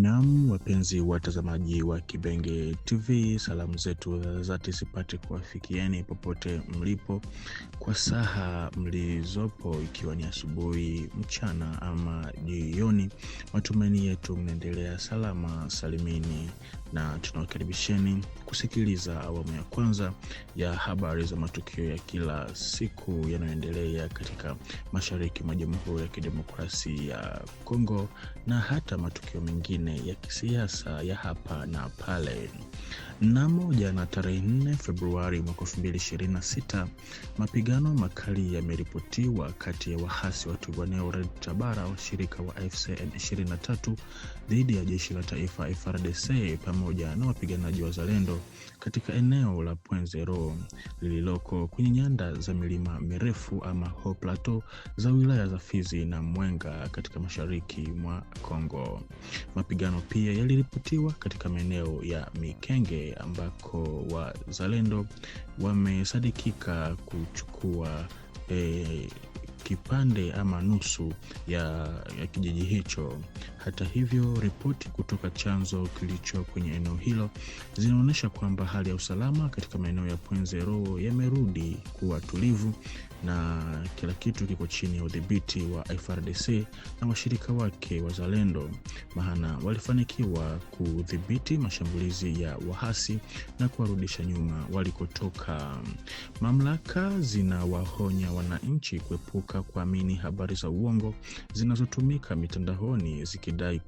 Naam, wapenzi watazamaji wa Kibenge TV, salamu zetu za dhati zipate kuwafikieni popote mlipo kwa saha mlizopo, ikiwa ni asubuhi, mchana ama jioni. Matumaini yetu mnaendelea salama salimini, na tunawakaribisheni kusikiliza awamu ya kwanza ya habari za matukio ya kila siku yanayoendelea katika mashariki mwa Jamhuri ya Kidemokrasia ya Kongo na hata matukio mengine ya kisiasa ya hapa na pale. Mnamo jana tarehe 4 Februari mwaka 2026, mapigano makali yameripotiwa kati ya wahasi wa Twirwaneho Red Tabara washirika wa AFC M23 dhidi ya jeshi la taifa FARDC pamoja na wapiganaji wa Wazalendo katika eneo la Point Zero lililoko kwenye nyanda za milima mirefu ama Haut Plateau za wilaya za Fizi na Mwenga katika mashariki mwa Kongo. Mapigano pia yaliripotiwa katika maeneo ya Mikenge ambako Wazalendo wamesadikika kuchukua kipande ama nusu ya kijiji hicho. Hata hivyo, ripoti kutoka chanzo kilicho kwenye eneo hilo zinaonyesha kwamba hali ya usalama katika maeneo ya Point Zero yamerudi kuwa tulivu na kila kitu kiko chini ya udhibiti wa FARDC na washirika wake Wazalendo, maana walifanikiwa kudhibiti mashambulizi ya wahasi na kuwarudisha nyuma walikotoka. Mamlaka zinawaonya wananchi kuepuka kuamini habari za uongo zinazotumika mitandaoni zikidai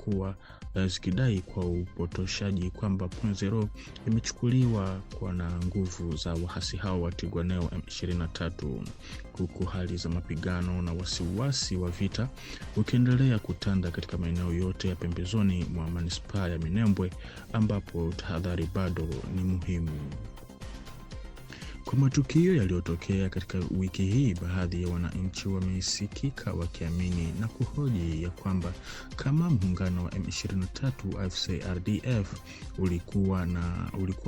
kwa upotoshaji kwamba Point Zero imechukuliwa kwa na nguvu za wahasi hao wa Twirwaneho M23, huku hali za mapigano na wasiwasi wa vita ukiendelea kutanda katika maeneo yote ya pembezoni mwa manispaa ya Minembwe ambapo tahadhari bado ni muhimu. Kwa matukio yaliyotokea katika wiki hii, baadhi ya wananchi wamesikika wakiamini na kuhoji ya kwamba kama muungano wa M23 AFC RDF ulikuwa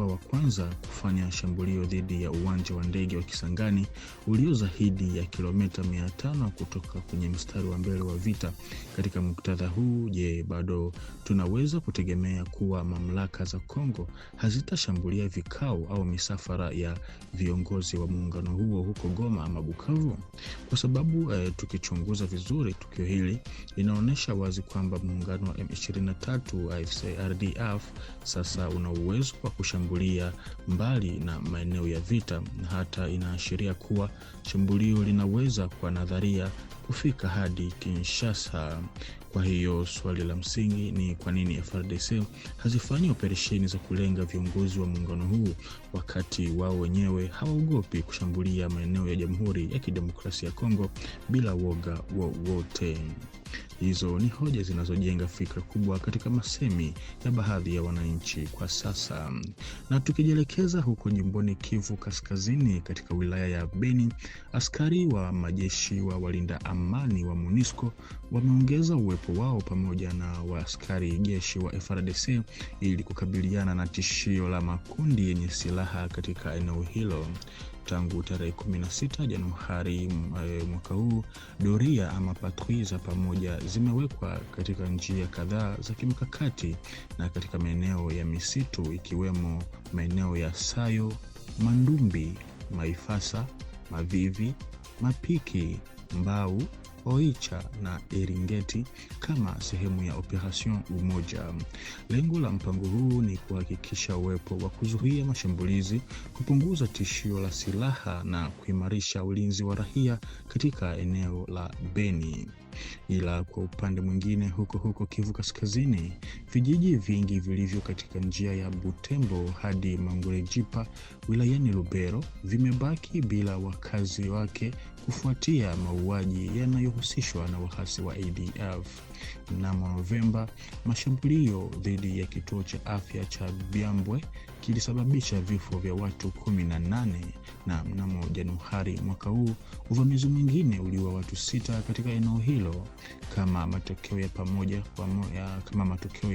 wa kwanza kufanya shambulio dhidi ya uwanja wa ndege wa Kisangani ulio zaidi ya kilomita 500 kutoka kwenye mstari wa mbele wa vita. Katika muktadha huu, je, bado tunaweza kutegemea kuwa mamlaka za Kongo hazitashambulia vikao au misafara ya viongozi wa muungano huo huko Goma ama Bukavu? Kwa sababu tukichunguza vizuri, tukio hili linaonyesha wazi kwamba muungano wa M23 AFC RDF sasa una uwezo wa kushambulia mbali na maeneo ya vita, na hata inaashiria kuwa shambulio linaweza kwa nadharia kufika hadi Kinshasa. Kwa hiyo swali la msingi ni kwa nini FARDC hazifanyi operesheni za kulenga viongozi wa muungano huu wakati wao wenyewe hawaogopi kushambulia maeneo ya Jamhuri ya Kidemokrasia ya Kongo bila woga wowote? Hizo ni hoja zinazojenga fikra kubwa katika masemi ya baadhi ya wananchi kwa sasa. Na tukijielekeza huko jimboni Kivu Kaskazini katika wilaya ya Beni, askari wa majeshi wa walinda amani wa MONUSCO wameongeza uwepo wao pamoja na askari jeshi wa FARDC ili kukabiliana na tishio la makundi yenye silaha katika eneo hilo. Tangu tarehe 16 Januari mwaka huu, doria ama patrui za pamoja zimewekwa katika njia kadhaa za kimkakati na katika maeneo ya misitu, ikiwemo maeneo ya Sayo, Mandumbi, Maifasa, Mavivi, Mapiki, Mbau, Oicha na Eringeti kama sehemu ya Operation Umoja. Lengo la mpango huu ni kuhakikisha uwepo wa kuzuia mashambulizi, kupunguza tishio la silaha na kuimarisha ulinzi wa raia katika eneo la Beni. Ila kwa upande mwingine, huko Kivu Kaskazini, vijiji vingi vilivyo katika njia ya Butembo hadi Mangurejipa wilayani Lubero vimebaki bila wakazi wake kufuatia mauaji yanayohusishwa na wahasi wa ADF. Mnamo Novemba, mashambulio dhidi ya kituo cha afya cha Byambwe kilisababisha vifo vya watu 18, na mnamo Januari mwaka huu uvamizi mwingine uliua watu 6 katika eneo hilo kama matokeo ya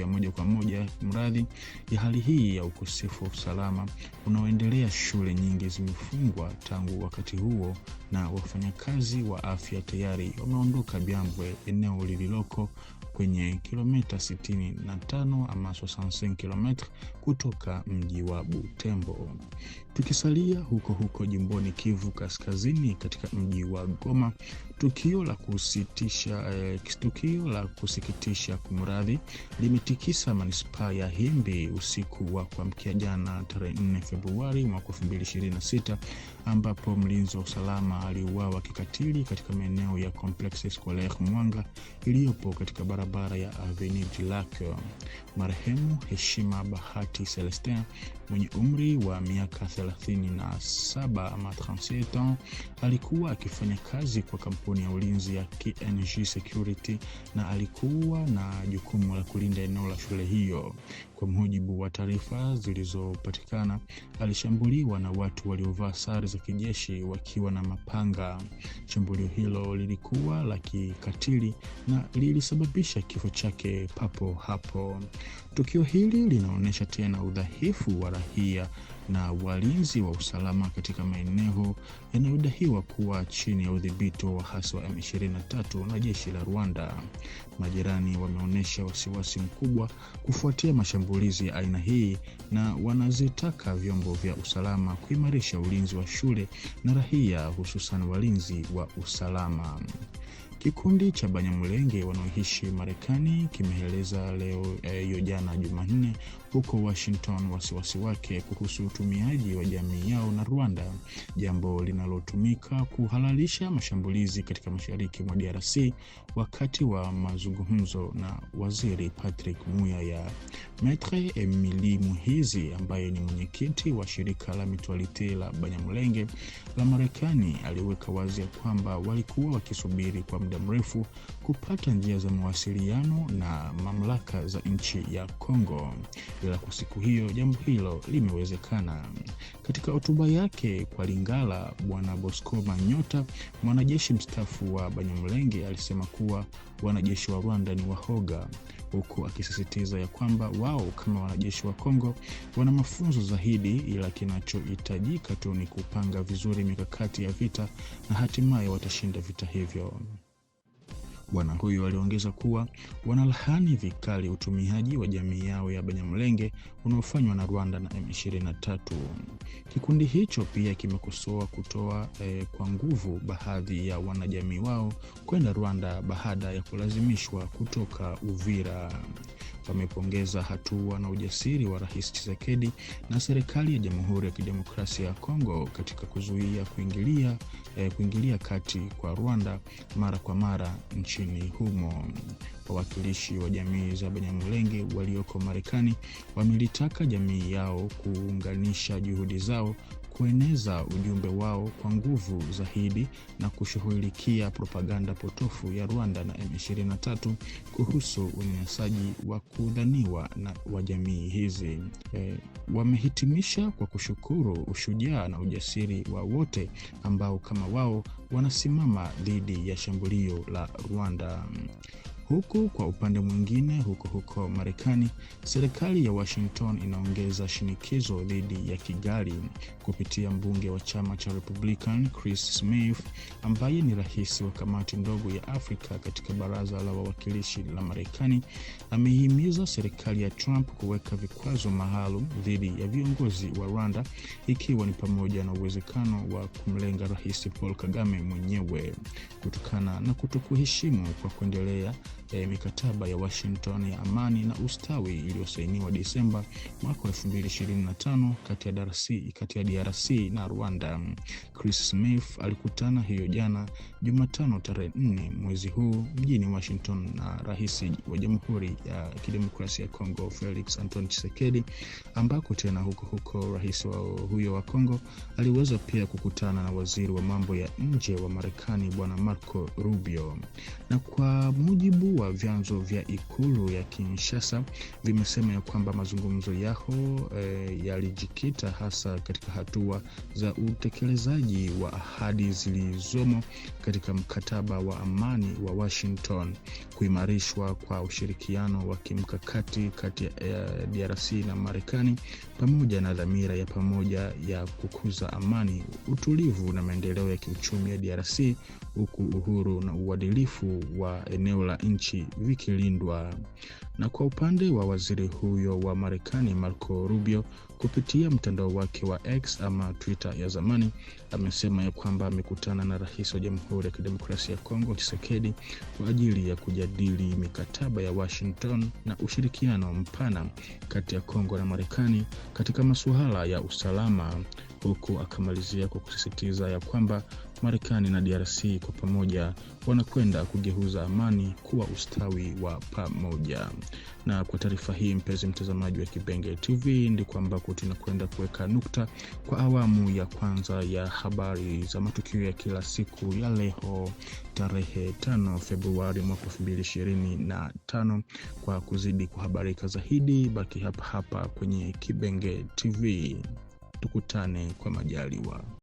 moja kwa moja mradhi ya hali hii ya ukosefu wa usalama unaoendelea. Shule nyingi zimefungwa tangu wakati huo na wafanyakazi wa afya tayari wameondoka Byambwe, eneo lililoko kwenye kilomita 65 ama 65 km kutoka mji wa Butembo. Tukisalia huko jimboni Kivu Kaskazini katika mji wa Goma, tukio la kusikitisha kumradhi limetikisa manispaa ya Himbi usiku wa kuamkia jana tarehe 4 Februari mwaka 2026, ambapo mlinzi wa usalama aliuawa kikatili katika maeneo ya Complexe Scolaire Mwanga iliyopo katika barabara ya Avenue du Lac. Marehemu Heshima Bahati Celestin mwenye umri wa miaka 37 ama 37 ans alikuwa akifanya kazi kwa kampuni ya ulinzi ya KNG Security na alikuwa na jukumu la kulinda eneo la shule hiyo. Kwa mujibu wa taarifa zilizopatikana, alishambuliwa na watu waliovaa sare za kijeshi wakiwa na mapanga. Shambulio hilo lilikuwa la kikatili na lilisababisha kifo chake papo hapo. Tukio hili linaonyesha tena udhaifu wa raia na walinzi wa usalama katika maeneo yanayodaiwa kuwa chini ya udhibiti wa waasi wa M23 na jeshi la Rwanda. Majirani wameonyesha wasiwasi mkubwa kufuatia mashambulizi ya aina hii na wanazitaka vyombo vya usalama kuimarisha ulinzi wa shule na raia, hususan walinzi wa usalama. Kikundi cha Banyamulenge wanaoishi Marekani kimeeleza leo jana Jumanne huko Washington wasiwasi wake kuhusu utumiaji wa jamii yao na Rwanda, jambo linalotumika kuhalalisha mashambulizi katika mashariki mwa DRC. Wakati wa mazungumzo na Waziri Patrick Muyaya, Maitre Emily Muhizi ambaye ni mwenyekiti wa shirika la Mutualite la Banyamulenge la Marekani aliweka wazi kwamba walikuwa wakisubiri kwa muda mrefu kupata njia za mawasiliano na mamlaka za nchi ya Kongo, bila kwa siku hiyo jambo hilo limewezekana. Katika hotuba yake kwa Lingala, Bwana Bosco Manyota, mwanajeshi mstaafu wa Banyamulenge, alisema kuwa wanajeshi wa Rwanda ni wahoga, huku akisisitiza ya kwamba wao kama wanajeshi wa Kongo wana mafunzo zaidi, ila kinachohitajika tu ni kupanga vizuri mikakati ya vita na hatimaye watashinda vita hivyo. Bwana huyu aliongeza kuwa wanalaani vikali utumiaji wa jamii yao ya Banyamulenge unaofanywa na Rwanda na M23. Kikundi hicho pia kimekosoa kutoa kwa nguvu baadhi ya wanajamii wao kwenda Rwanda baada ya kulazimishwa kutoka Uvira. Wamepongeza hatua na ujasiri wa Rais Tshisekedi na serikali ya Jamhuri ya Kidemokrasia ya Kongo katika kuzuia kuingilia kati kwa Rwanda mara kwa mara nchini humo. Wawakilishi wa jamii za Banyamulenge walioko Marekani wamelitaka jamii yao kuunganisha juhudi zao, kueneza ujumbe wao kwa nguvu zaidi na kushughulikia propaganda potofu ya Rwanda na M23 kuhusu unyanyasaji wa kudhaniwa na wa jamii hizi. Wamehitimisha kwa kushukuru ushujaa na ujasiri wa wote ambao kama wao wanasimama dhidi ya shambulio la Rwanda. Huku kwa upande mwingine, huko Marekani, serikali ya Washington inaongeza shinikizo dhidi ya Kigali kupitia mbunge wa chama cha Republican Chris Smith, ambaye ni rais wa kamati ndogo ya Afrika katika baraza la wawakilishi la Marekani. Amehimiza serikali ya Trump kuweka vikwazo maalum dhidi ya viongozi wa Rwanda, ikiwa ni pamoja na uwezekano wa kumlenga Rais Paul Kagame mwenyewe kutokana na kutokuheshimu kwa kuendelea mikataba ya Washington ya amani na ustawi iliyosainiwa Disemba mwaka 2025 kati ya DRC na Rwanda. Chris Smith alikutana hiyo jana Jumatano tarehe 4 mwezi huu mjini Washington na Rais wa Jamhuri ya Kidemokrasia ya Kongo Felix Antoine Tshisekedi, ambako tena huko rais huyo wa Kongo aliweza pia kukutana na waziri wa mambo ya nje wa Marekani Bwana Marco Rubio. Na kwa mujibu wa vyanzo vya ikulu ya Kinshasa vimesema ya kwamba mazungumzo yao yalijikita hasa katika hatua za utekelezaji wa ahadi zilizomo katika mkataba wa amani wa Washington, kuimarishwa kwa ushirikiano wa kimkakati kati ya DRC na Marekani, pamoja na dhamira ya pamoja ya kukuza amani, utulivu na maendeleo ya kiuchumi ya DRC, huku uhuru na uadilifu wa eneo la nchi nchi vikilindwa. Na kwa upande wa waziri huyo wa Marekani Marco Rubio, kupitia mtandao wake wa X ama Twitter ya zamani, amesema ya kwamba amekutana na rais wa Jamhuri ya Kidemokrasia ya Kongo Tshisekedi kwa ajili ya kujadili mikataba ya Washington na ushirikiano mpana kati ya Kongo na Marekani katika masuala ya usalama, huku akamalizia kwa kusisitiza ya kwamba Marekani na DRC kwa pamoja wanakwenda kugeuza amani kuwa ustawi wa pamoja. Na kwa taarifa hii, mpenzi mtazamaji wa Kibenge TV, ndi kwamba tunakwenda kuweka nukta kwa awamu ya kwanza ya habari za matukio ya kila siku ya leo tarehe 5 Februari mwaka 2025. Kwa kuzidi kuhabarika zaidi, baki hapa kwenye Kibenge TV. Tukutane kwa majaliwa.